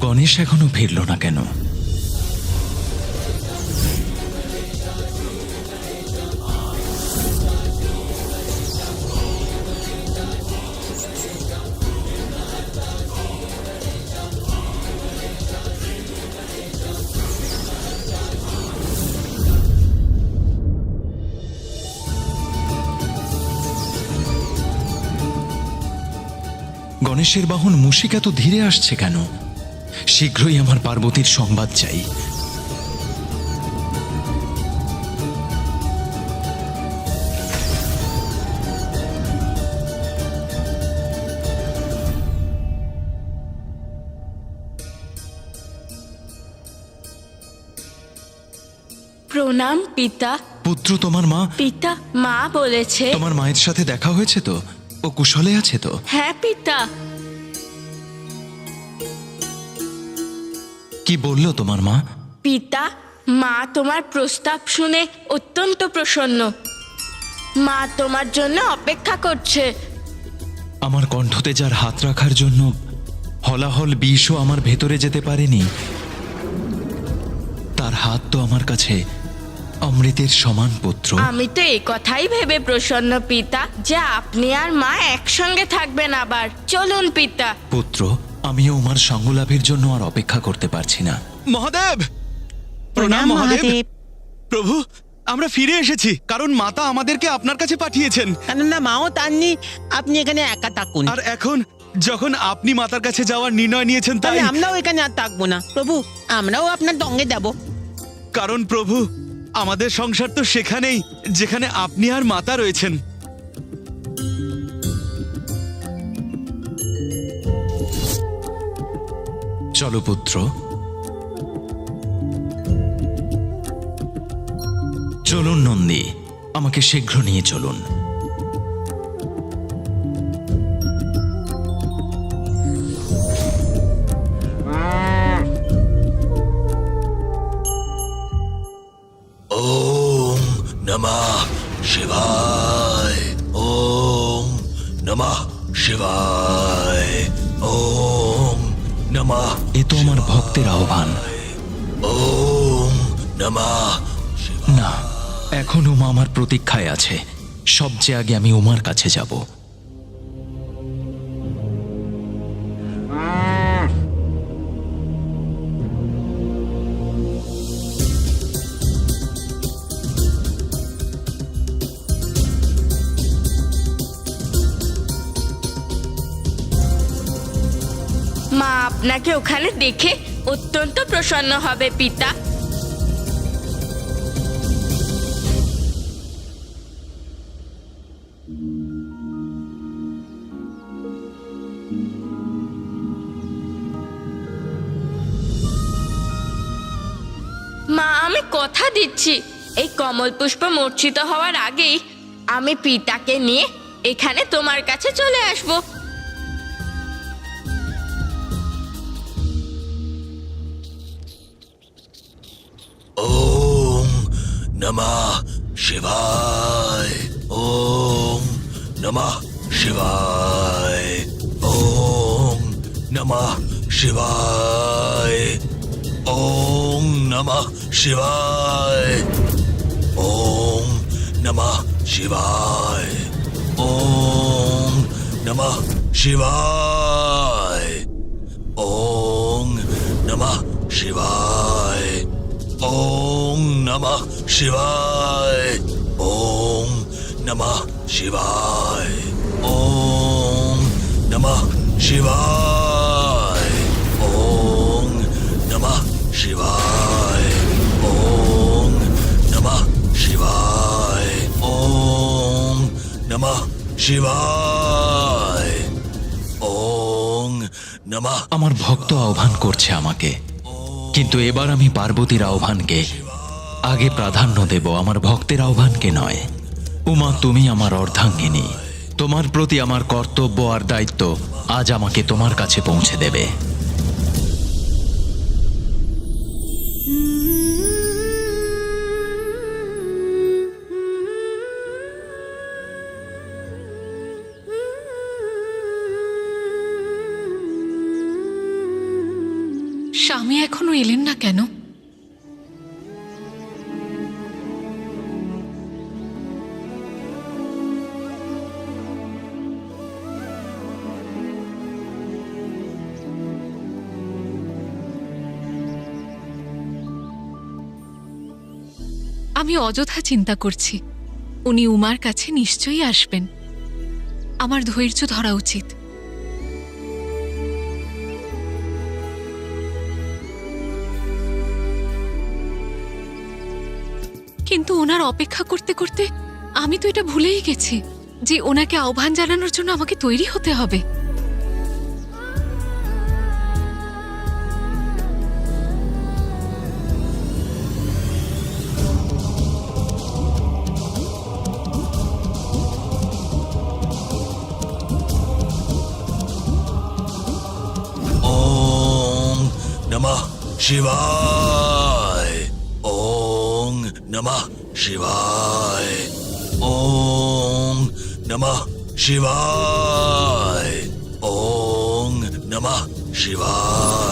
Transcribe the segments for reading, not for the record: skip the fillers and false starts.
গণেশ এখনো ফিরল না কেন? গণেশের বাহন মুশিক এত ধীরে আসছে কেন? শীঘ্রই আমার পার্বতীর সংবাদ চাই। প্রণাম পিতা। পুত্র, তোমার মা? পিতা, মা বলেছে। তোমার মায়ের সাথে দেখা হয়েছে তো? ও কুশলে আছে তো? হ্যাঁ পিতা। কি বললো তোমার মা? পিতা, মা তোমার প্রস্তাব শুনে অত্যন্ত প্রসন্ন। মা তোমার জন্য অপেক্ষা করছে। আমার কণ্ঠতে যার হাত রাখার জন্য হলাহল বিষও আমার ভেতরে যেতে পারেনি, তার হাত তো আমার কাছে অমৃতের সমান পুত্র। আমি তো এই কথাই ভেবে প্রসন্ন পিতা যে আপনি আর মা একসঙ্গে থাকবেন আবার। চলুন পিতা। পুত্র, আমিও উমার সঙ্গলাভের জন্য আর অপেক্ষা করতে পারছি না। মহাদেব! প্রণাম মহাদেব। প্রভু, আমরা ফিরে এসেছি, কারণ মাতা আমাদেরকে আপনার কাছে পাঠিয়েছেন। কেননা মাও তাননি, আপনি এখানে একা থাকুন। আর এখন যখন আপনি মাতার কাছে যাওয়ার নির্ণয় নিয়েছেন, তাই তাহলে আমরাও এখানে আর থাকবো না প্রভু, আমরাও আপনার সঙ্গে যাব। কারণ প্রভু, আমাদের সংসার তো সেখানেই যেখানে আপনি আর মাতা রয়েছেন। চলো পুত্র, চলুন নন্দী, আমাকে শীঘ্র নিয়ে চলুন। ওম নমঃ শিবায়। ওম নমঃ শিবায়। ওম নমঃ। এ তো আমার ভক্তের আহ্বান। ওম নমঃ। না, এখন উমা আমার প্রতীক্ষায় আছে। সবচেয়ে আগে আমি উমার কাছে যাব। মা আপনাকে ওখানে দেখে অত্যন্ত প্রসন্ন হবে পিতা। মা, আমি কথা দিচ্ছি, এই কমল পুষ্প মূর্ছিত হওয়ার আগেই আমি পিতাকে নিয়ে এখানে তোমার কাছে চলে আসব। ওম নমঃ শিবায়। ওম নমঃ শিবায়। ওম নমঃ শিবায়। ওম নমঃ শিবায়। ওম নমঃ শিবায়। ওম নমঃ শিবায়। ওম নমঃ শিবায়। ওম নমঃ শিবায়। ওম নমঃ শিবায়। ওম নমঃ শিবায়। ওম নমঃ শিবায়। ওম নমঃ শিবায়। ওম নমঃ শিবায়। ওম নমঃ। আমার ভক্ত আহ্বান করছে আমাকে, কিন্তু এবার আমি পার্বতীর আহ্বানকে আগে প্রাধান্য দেব, আমার ভক্তের আহ্বানকে নয়। উমা, তুমি আমার অর্ধাঙ্গিনী। তোমার প্রতি আমার কর্তব্য আর দায়িত্ব আজ আমাকে তোমার কাছে পৌঁছে দেবে। এখনো এলেন না কেন? আমি অযথা চিন্তা করছি। উনি উমার কাছে নিশ্চয়ই আসবেন। আমার ধৈর্য ধরা উচিত। কিন্তু ওনার অপেক্ষা করতে করতে আমি তো এটা ভুলেই গেছি যে ওনাকে আহ্বান জানানোর জন্য আমাকে তৈরি হতে হবে। ওং নমঃ শিবায়। ওং নমঃ শিবায়। ওং নমঃ শিবায়। ওং নমঃ শিবায়।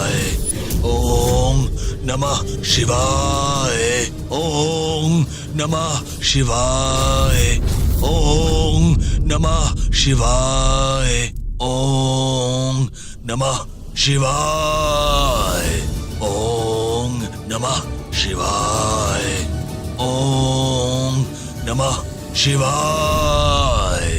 ওং নমঃ শিবায়। ওং নমঃ শিবায়। ওং নমঃ শিবায়। ওং নমঃ শিবায়। ওং নমঃ শিবায়। ওং নমঃ শিবায়।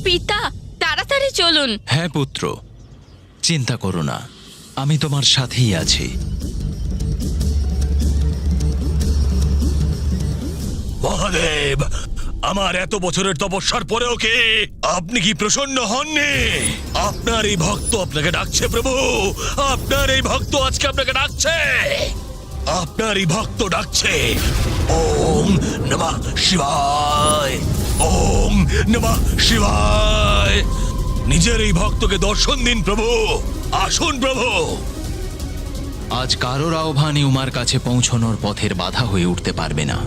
পিতা, তাড়াতাড়ি চলুন। হ্যাঁ পুত্র, চিন্তা করো না, আমি তোমার সাথেই আছি। মহাদেব, আমার এত বছরের তপস্যার পরেও কি আপনি কি প্রসন্ন হননি? আপনার এই ভক্ত আপনাকে ডাকছে প্রভু। আপনার এই ভক্ত আজকে আপনাকে ডাকছে। আপনার এই ভক্ত ডাকছে। ওম নমঃ শিবায়। ওম নমঃ শিবায়। নিজের এই ভক্তকে দর্শন দিন প্রভু। আসুন প্রভু। আজ কারোর আহ্বানই উমার কাছে পৌঁছানোর পথের বাধা হয়ে উঠতে পারবে না।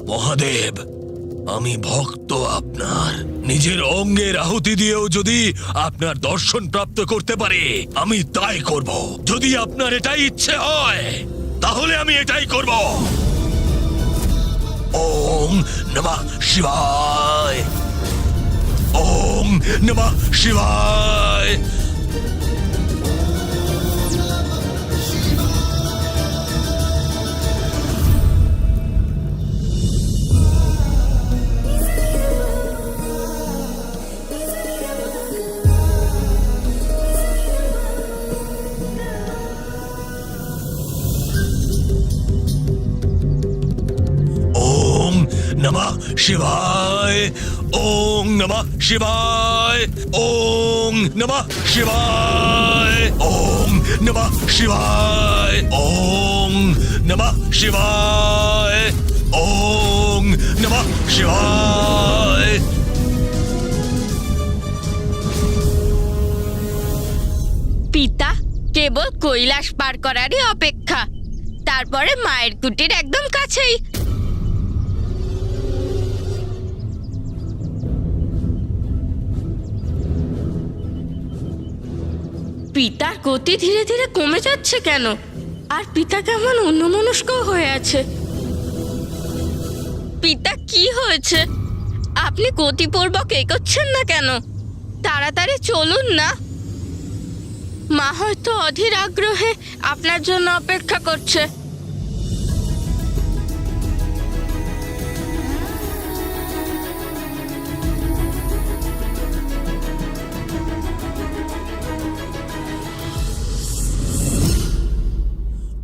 মহাদেব, আমি ভক্ত আপনার। নিজের অঙ্গের আহুতি দিয়েও যদি আপনার দর্শন প্রাপ্ত করতে পারি আমি তাই করব। যদি আপনার এটাই ইচ্ছে হয় তাহলে আমি এটাই করব। ওম নমঃ শিবায়। ওম নমঃ শিবায়। নমঃ শিবায়। ওং নমঃ শিবায়। ওং নমঃ শিবায়। ওং নমঃ শিবায়। ওং নমঃ শিবায়। ওং নমঃ শিবায়। পিতা, কেবল কৈলাস পার করারই অপেক্ষা। তারপরে মায়ের কুটির একদম কাছেই। পিতার গতি ধীরে ধীরে কমে যাচ্ছে কেন? আর পিতা কেমন অন্যমনস্ক হয়ে আছে। পিতা, কি হয়েছে? আপনি গতিপূর্বক এগোচ্ছেন না কেন? তাড়াতাড়ি চলুন না। মা হয়তো অধীর আগ্রহে আপনার জন্য অপেক্ষা করছে।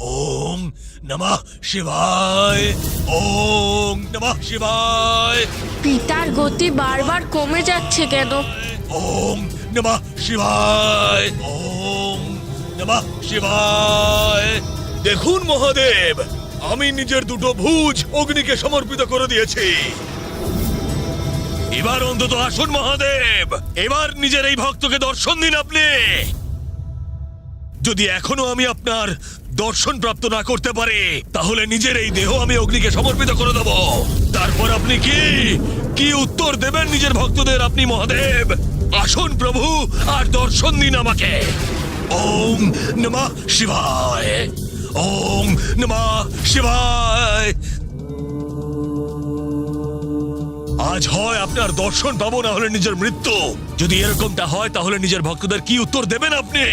ওম নমঃ শিবায়। ওম নমঃ শিবায়। পিতার গতি বারবার কমে যাচ্ছে কেন? ওম নমঃ শিবায়। ওম নমঃ শিবায়। দেখুন মহাদেব, আমি নিজের দুটো ভুজ অগ্নিকে সমর্পিত করে দিয়েছি। এবার অন্তত আসুন মহাদেব, এবার নিজের এই ভক্তকে দর্শন দিন আপনি। যদি এখনো আমি আপনার দর্শন প্রাপ্ত না করতে পারি, তাহলে নিজের এই দেহ আমি অগ্নিকে সমর্পিত করে দেব। তারপর আপনি কি উত্তর দেবেন নিজের ভক্তদের আপনি মহাদেব? আসুন প্রভু, আর দর্শন দিন আমাকে। ওম নমঃ শিবায়, ওম নমঃ শিবায়। আজ হয় আপনার দর্শন পাবো, না হলে নিজের মৃত্যু। যদি এরকমটা হয় তাহলে নিজের ভক্তদের কি উত্তর দেবেন আপনি?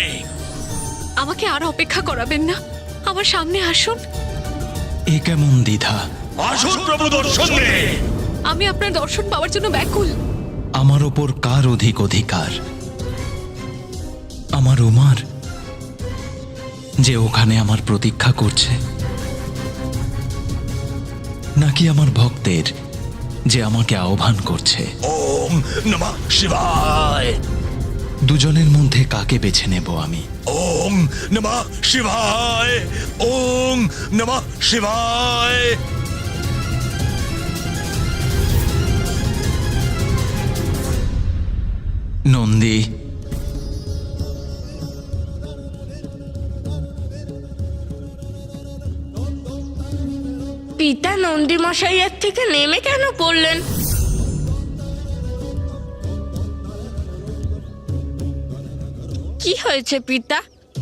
আমাকে আর অপেক্ষা করাবেন না, আমার সামনে আসুন। এ কেমন দ্বিধা! আসুন প্রভু, দর্শন দিন। আমি আপনার দর্শন পাওয়ার জন্য ব্যাকুল। আমার ওপর কার অধিক অধিকার? আমার উমার, যে ওখানে আমার প্রতীক্ষা করছে, নাকি আমার ভক্তের, যে আমাকে আহ্বান করছে? ওম নমঃ শিবায়, দুজনের মধ্যে কাকে বেছে নেব আমি? ওম নমঃ শিবায়, ওম নমঃ শিবায়। নন্দী, পিতা নন্দী মশাইয়ের থেকে নেমে কেন পড়লেন? কি হয়েছে পিতা?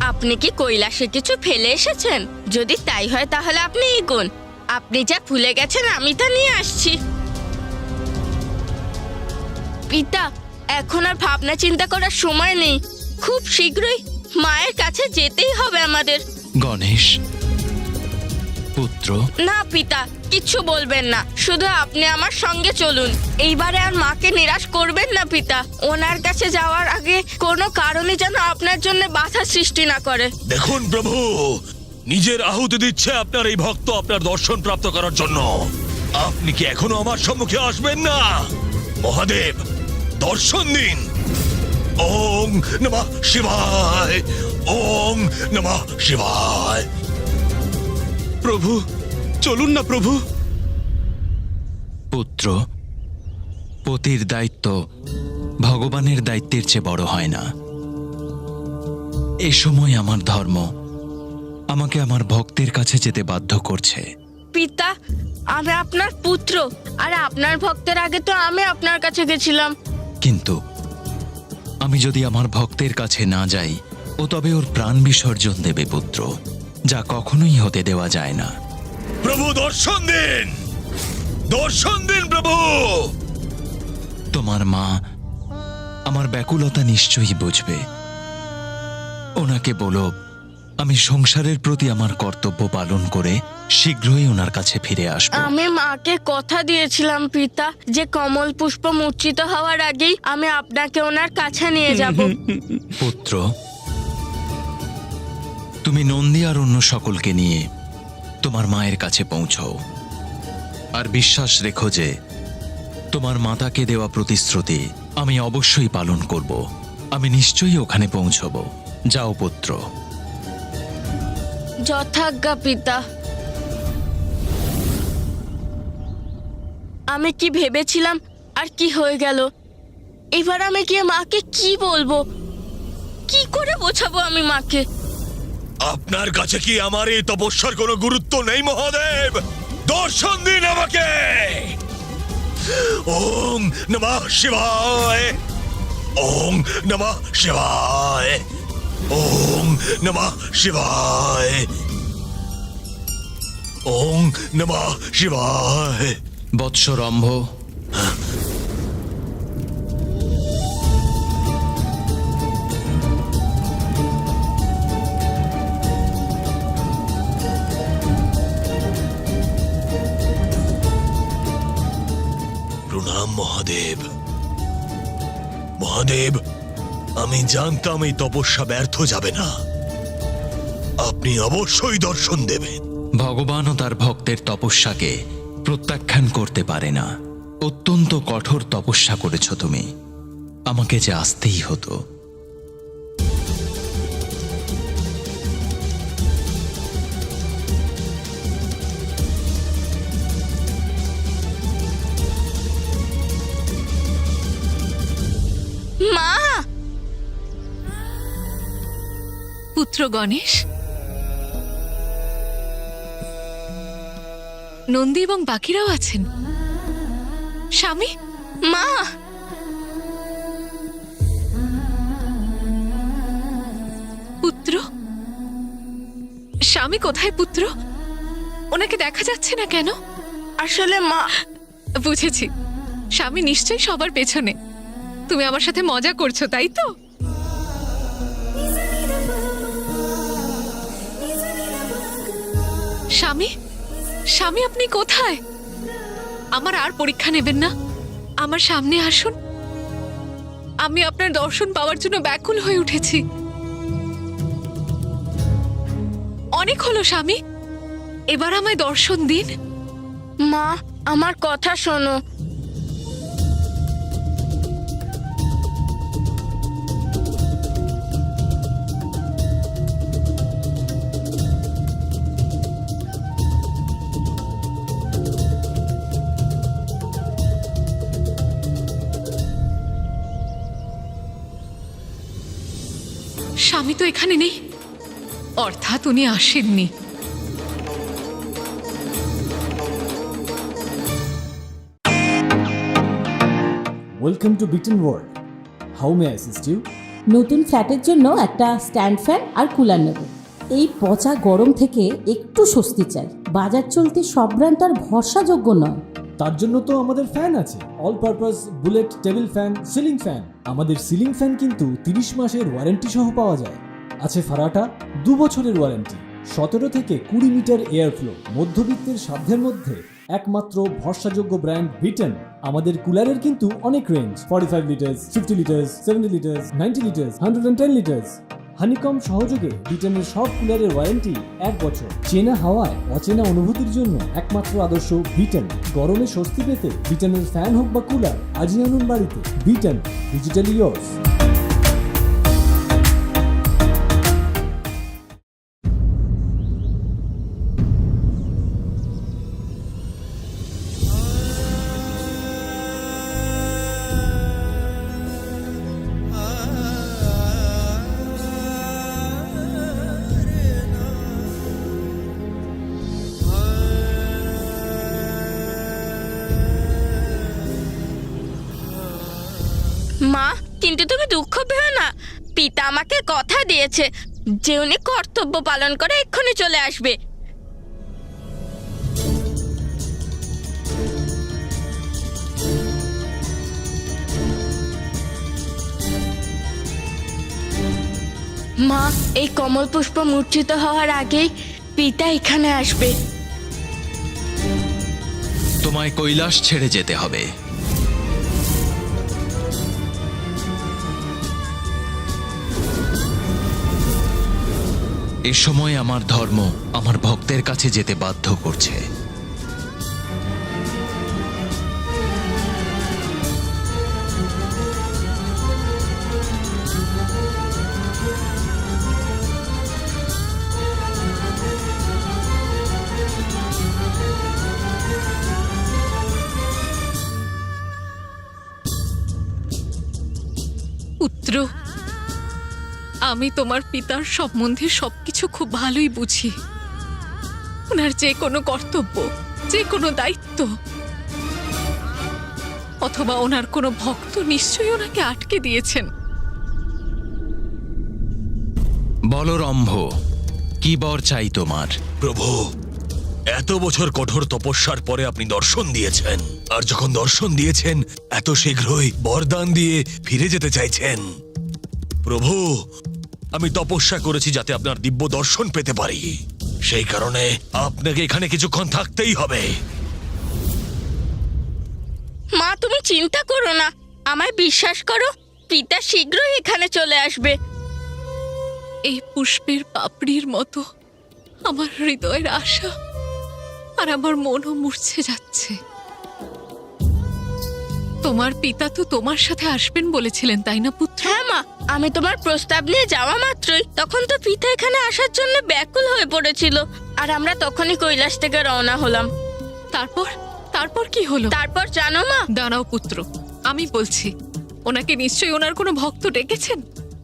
আপনি কি কৈলাসে কিছু ফেলে এসেছেন? যদি তাই হয় তাহলে আপনি এগোন। আপনি যা ভুলে গেছেন আমি তা নিয়ে আসছি। পিতা, এখন আর ভাবনা চিন্তা করার সময় নেই। খুব শীঘ্রই মায়ের কাছে যেতেই হবে আমাদের। গণেশ পুত্র, না পিতা, কিচ্ছু বলবেন না, শুধু আপনি আমার সঙ্গে চলুন। এইবারে আর মাকে নিরাশ করবেন না পিতা। ওনার কাছে যাওয়ার আগে কোনো কারণে যেন আপনার জন্য বাধা সৃষ্টি না করে। দেখুন প্রভু, নিজের আহুতি দিচ্ছে আপনার এই ভক্ত আপনার দর্শন প্রাপ্ত করার জন্য। আপনি কি এখনো আমার সম্মুখে আসবেন না? মহাদেব, দর্শন দিন। ওম নমঃ শিবায়, ওম নমঃ শিবায়। প্রভু, চলুন না প্রভু। পুত্র, পতির দায়িত্ব ভগবানের দায়িত্বের চেয়ে বড় হয় না। এ সময় আমার ধর্ম আমাকে আমার ভক্তের কাছে যেতে বাধ্য করছে। পিতা, আমি আপনার পুত্র, আর আপনার ভক্তের আগে তো আমি আপনার কাছে গেছিলাম। কিন্তু আমি যদি আমার ভক্তের কাছে না যাই, ও তবে ওর প্রাণ বিসর্জন দেবে পুত্র, যা কখনোই হতে দেওয়া যায় না। প্রভু, দর্শন দিন, দর্শন দিন প্রভু। তোমার মা আমার ব্যাকুলতা নিশ্চয়ই বুঝবে। ওনাকে বলো আমি সংসারের প্রতি আমার কর্তব্য পালন করে শীঘ্রই ওনার কাছে ফিরে আসব। আমি মাকে কথা দিয়েছিলাম পিতা, যে কমল পুষ্প মূর্ছিত হওয়ার আগেই আমি আপনাকে ওনার কাছে নিয়ে যাব। পুত্র, তুমি নন্দী আর অন্য সকলকে নিয়ে তোমার মায়ের কাছে পৌঁছও, আর বিশ্বাস রেখো যে তোমার মাতাকে দেওয়া প্রতিশ্রুতি আমি অবশ্যই পালন করব। আমি নিশ্চয়ই ওখানে পৌঁছব। যাও পুত্র। যথাজ্ঞা পিতা। আমি কি ভেবেছিলাম আর কি হয়ে গেল। এবার আমি গিয়ে মাকে কি বলবো, কি করে বোঝাবো আমি মাকে? আপনার কাছে কি আমার এই তপস্যার কোনো গুরুত্ব নেই মহাদেব? দর্শন দিন আমাকে। ওম নমঃ শিবায়, ওম নমঃ শিবায়, ওম নমঃ শিবায়, ওম নমঃ শিবায়। বৎসরম্ভ, প্রণাম মহাদেব। মহাদেব, আমি জানতাম এই তপস্যা ব্যর্থ যাবে না। আপনি অবশ্যই দর্শন দেবেন। ভগবানও তার ভক্তের তপস্যাকে প্রত্যাখ্যান করতে পারে না। অত্যন্ত কঠোর তপস্যা করেছ তুমি, আমাকে যে আসতেই হতো। গণেশ, নন্দী এবং বাকিরাও আছেন। স্বামী, মা, পুত্র, স্বামী কোথায় পুত্র? ওনাকে দেখা যাচ্ছে না কেন? আসলে মা, বুঝেছি, স্বামী নিশ্চয়ই সবার পেছনে। তুমি আমার সাথে মজা করছো, তাই তো? স্বামী, স্বামী আপনি কোথায়? আমার আর পরীক্ষা নেবেন না, আমার সামনে আসুন। আমি আপনার দর্শন পাওয়ার জন্য ব্যাকুল হয়ে উঠেছি। অনেক হলো স্বামী, এবার আমায় দর্শন দিন। মা, আমার কথা শোনো। স্বামী তো এখানে নেই, অর্থাৎ উনি আসেননি। Welcome to Beaten World. How may I assist you? নতুন ফ্ল্যাটের জন্য একটা স্ট্যান্ড ফ্যান আর কুলার নেব। এই পচা গরম থেকে একটু স্বস্তি চাই। বাজার চলতে সব ব্র্যান্ড তো আর ভরসাযোগ্য নয়। তার জন্য তো আমাদের ফ্যান আছে, all purpose bullet table fan, ceiling fan. আমাদের সিলিং ফ্যান কিন্তু 30 মাসের ওয়ারেন্টি সহ পাওয়া যায়। আছে ফারাটা 2 বছরের ওয়ারেন্টি, 17 থেকে 20 মিটার এয়ার ফ্লো। মধ্যবিত্তের সাধ্যের মধ্যে একমাত্র ভরসাযোগ্য ব্র্যান্ড বিটেন। আমাদের কুলারের কিন্তু অনেক range, 45 litres, 50 litres, 70 litres, 90 litres, 110 litres. Honeycomb সহযোগে বিটেনের সব কুলারের ওয়ারেন্টি 1 বছর। চেনা হাওয়ায় অচেনা অনুভূতির জন্য একমাত্র আদর্শ বিটেন। গরমে স্বস্তি পেতে বিটেনের ফ্যান হোক বা কুলার, আজই আনুন বাড়িতে। Beaten, digitally yours. মা, কিন্তু তুমি দুঃখ পেও না। পিতা আমাকে কথা দিয়েছে যে উনি কর্তব্য পালন করে এক্ষুনি চলে আসবে। মা, এই কমল পুষ্প মূর্ছিত হওয়ার আগেই পিতা এখানে আসবে। তোমায় কৈলাস ছেড়ে যেতে হবে। এ সময় আমার ধর্ম আমার ভক্তের কাছে যেতে বাধ্য করছে। পুত্র, আমি তোমার পিতার সম্বন্ধে সবকিছু খুব ভালোই বুঝি। ওনার যে কোনো কর্তব্য, যে কোনো দায়িত্ব, অথবা ওনার কোনো ভক্ত নিশ্চয়ই ওনাকে আটকে দিয়েছেন। বলরম্ভ, কি বর চাই তোমার? প্রভু, এত বছর কঠোর তপস্যার পরে আপনি দর্শন দিয়েছেন, আর যখন দর্শন দিয়েছেন এত শীঘ্রই বরদান দিয়ে ফিরে যেতে চাইছেন। প্রভু, আমি তপস্যা করেছি যাতে আপনার দিব্য দর্শন পেতে পারি, সেই কারণে আপনাকে এখানে কিছুক্ষণ থাকতেই হবে। মা, তুমি চিন্তা করো না, আমায় বিশ্বাস করো, পিতা শীঘ্রই এখানে চলে আসবে। এই পুষ্পের পাপড়ির মতো আমার হৃদয়ের আশা আর আমার মনও মূর্ছে যাচ্ছে। তোমার পিতা তো তোমার সাথে আসবেন বলেছিলেন, তাই না পুত্র? হ্যাঁ মা, আমি তোমার প্রস্তাব নিয়ে যাওয়া মাত্রই তখন তো পিতা এখানে আসার জন্য ব্যাকুল হয়ে পড়েছিল, আর আমরা তখনই কৈলাস থেকে রওনা হলাম। তারপর কি হলো? তারপর জানো মা? দাঁড়াও পুত্র, আমি বলছি। ওনাকে নিশ্চয়ই ওনার কোনো ভক্ত ডেকেছেন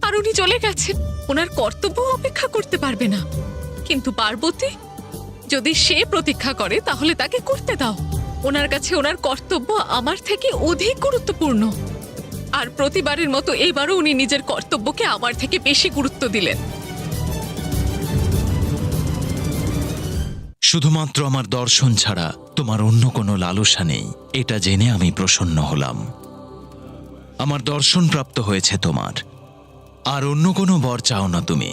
আর উনি চলে গেছেন। ওনার কর্তব্য অপেক্ষা করতে পারবে না, কিন্তু পার্বতী যদি সে প্রতীক্ষা করে তাহলে তাকে করতে দাও। ওনার কাছে ওনার কর্তব্য আমার থেকে অধিক গুরুত্বপূর্ণ। আর প্রতিবারের মতো এবারও উনি নিজের কর্তব্যকে আমার থেকে বেশি গুরুত্ব দিলেন। শুধুমাত্র আমার দর্শন ছাড়া তোমার অন্য কোনো লালসা নেই, এটা জেনে আমি প্রসন্ন হলাম। আমার দর্শন প্রাপ্ত হয়েছে তোমার, আর অন্য কোনো বর চাও না তুমি,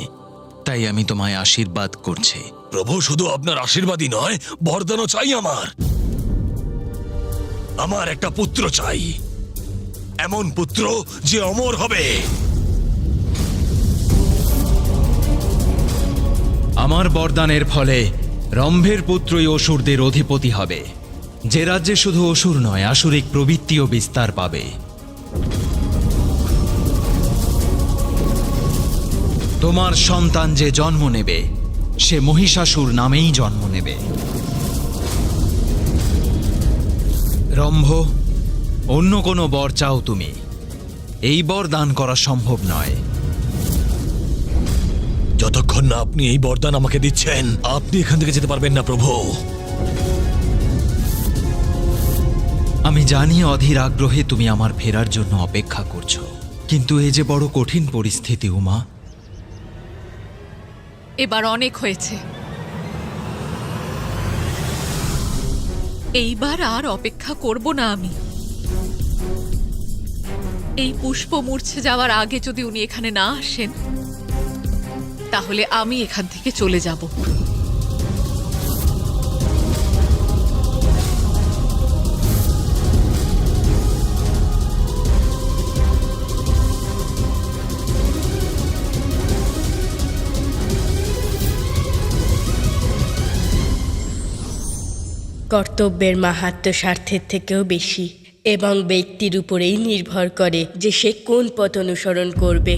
তাই আমি তোমায় আশীর্বাদ করছি। প্রভু, শুধু আপনার আশীর্বাদই নয়, বরদানও চাই আমার। আমার একটা পুত্র চাই, এমন পুত্র যে অমর হবে। আমার বরদানের ফলে রম্ভের পুত্রই অসুরদের অধিপতি হবে, যে রাজ্যে শুধু অসুর নয়, আসুরিক প্রবৃত্তিও বিস্তার পাবে। তোমার সন্তান যে জন্ম নেবে সে মহিষাসুর নামেই জন্ম নেবে। রম্ভ, অন্য কোনো বর চাও তুমি, এই বর দান করা সম্ভব নয়। যতক্ষণ না আপনি এই বরদান আমাকে দিচ্ছেন, আপনি এখান থেকে যেতে পারবেন না প্রভু। আমি জানি অধীর আগ্রহে তুমি আমার ফেরার জন্য অপেক্ষা করছো, কিন্তু এ যে বড় কঠিন পরিস্থিতি উমা। এবার অনেক হয়েছে, এইবার আর অপেক্ষা করব না আমি। এই পুষ্প মূর্ছে যাওয়ার আগে যদি উনি এখানে না আসেন, তাহলে আমি এখান থেকে চলে যাব। কর্তব্যের মাহাত্ম্য স্বার্থের থেকেও বেশি, এবং ব্যক্তির উপরেই নির্ভর করে যে সে কোন পথ অনুসরণ করবে।